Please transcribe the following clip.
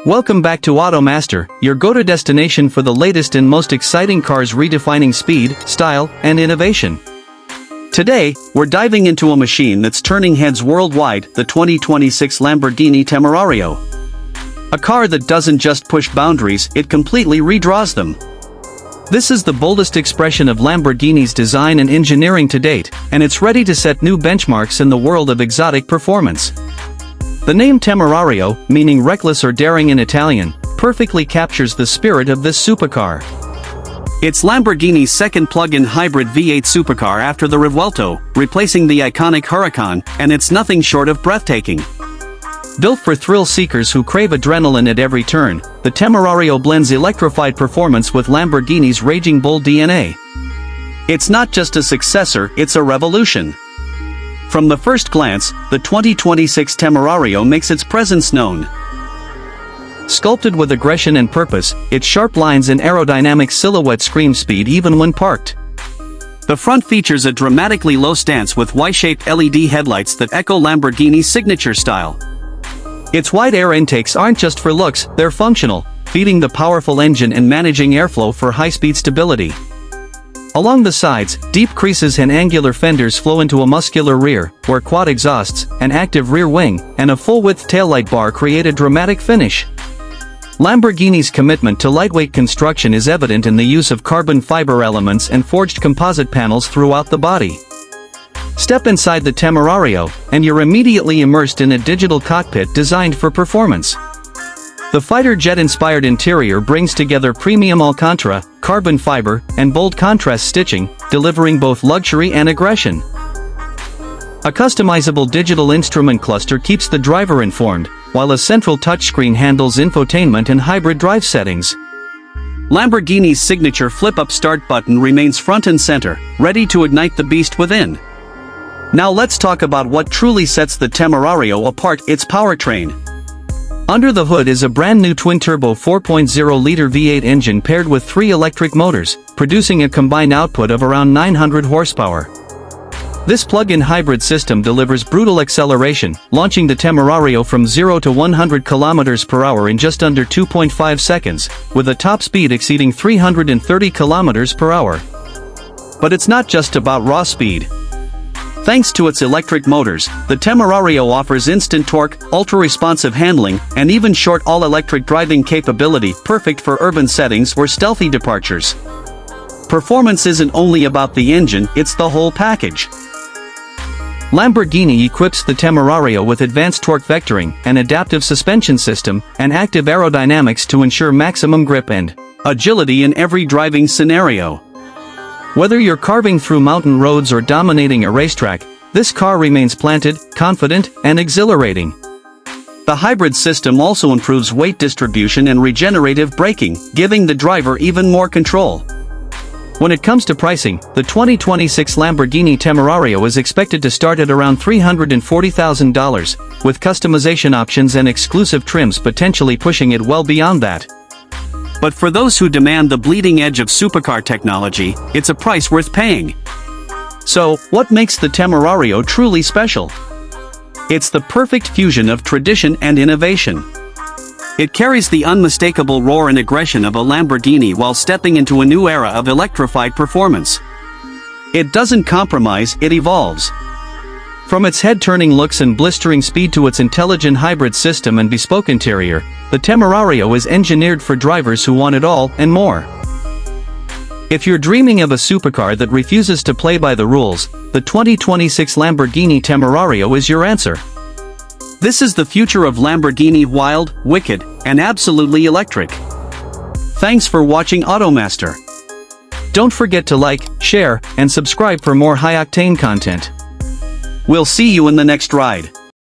Welcome back to AutoMaster, your go-to destination for the latest and most exciting cars redefining speed, style, and innovation. Today, we're diving into a machine that's turning heads worldwide, the 2026 Lamborghini Temerario. A car that doesn't just push boundaries, it completely redraws them. This is the boldest expression of Lamborghini's design and engineering to date, and it's ready to set new benchmarks in the world of exotic performance. The name Temerario, meaning reckless or daring in Italian, perfectly captures the spirit of this supercar. It's Lamborghini's second plug-in hybrid V8 supercar after the Revuelto, replacing the iconic Huracan, and it's nothing short of breathtaking. Built for thrill seekers who crave adrenaline at every turn, the Temerario blends electrified performance with Lamborghini's raging bull DNA. It's not just a successor, it's a revolution. From the first glance, the 2026 Temerario makes its presence known. Sculpted with aggression and purpose, its sharp lines and aerodynamic silhouette scream speed even when parked. The front features a dramatically low stance with Y-shaped LED headlights that echo Lamborghini's signature style. Its wide air intakes aren't just for looks, they're functional, feeding the powerful engine and managing airflow for high-speed stability. Along the sides, deep creases and angular fenders flow into a muscular rear, where quad exhausts, an active rear wing, and a full-width taillight bar create a dramatic finish. Lamborghini's commitment to lightweight construction is evident in the use of carbon fiber elements and forged composite panels throughout the body. Step inside the Temerario, and you're immediately immersed in a digital cockpit designed for performance. The fighter jet-inspired interior brings together premium Alcantara, carbon fiber, and bold contrast stitching, delivering both luxury and aggression. A customizable digital instrument cluster keeps the driver informed, while a central touchscreen handles infotainment and hybrid drive settings. Lamborghini's signature flip-up start button remains front and center, ready to ignite the beast within. Now let's talk about what truly sets the Temerario apart, its powertrain. Under the hood is a brand new twin-turbo 4.0-liter V8 engine paired with 3 electric motors, producing a combined output of around 900 horsepower. This plug-in hybrid system delivers brutal acceleration, launching the Temerario from 0 to 100 km per hour in just under 2.5 seconds, with a top speed exceeding 330 km per hour. But it's not just about raw speed. Thanks to its electric motors, the Temerario offers instant torque, ultra-responsive handling, and even short all-electric driving capability, perfect for urban settings or stealthy departures. Performance isn't only about the engine, it's the whole package. Lamborghini equips the Temerario with advanced torque vectoring, an adaptive suspension system, and active aerodynamics to ensure maximum grip and agility in every driving scenario. Whether you're carving through mountain roads or dominating a racetrack, this car remains planted, confident, and exhilarating. The hybrid system also improves weight distribution and regenerative braking, giving the driver even more control. When it comes to pricing, the 2026 Lamborghini Temerario is expected to start at around $340,000, with customization options and exclusive trims potentially pushing it well beyond that. But for those who demand the bleeding edge of supercar technology, it's a price worth paying. So, what makes the Temerario truly special? It's the perfect fusion of tradition and innovation. It carries the unmistakable roar and aggression of a Lamborghini while stepping into a new era of electrified performance. It doesn't compromise, it evolves. From its head-turning looks and blistering speed to its intelligent hybrid system and bespoke interior, the Temerario is engineered for drivers who want it all and more. If you're dreaming of a supercar that refuses to play by the rules, the 2026 Lamborghini Temerario is your answer. This is the future of Lamborghini, wild, wicked, and absolutely electric. Thanks for watching AutoMaster. Don't forget to like, share, and subscribe for more high-octane content. We'll see you in the next ride.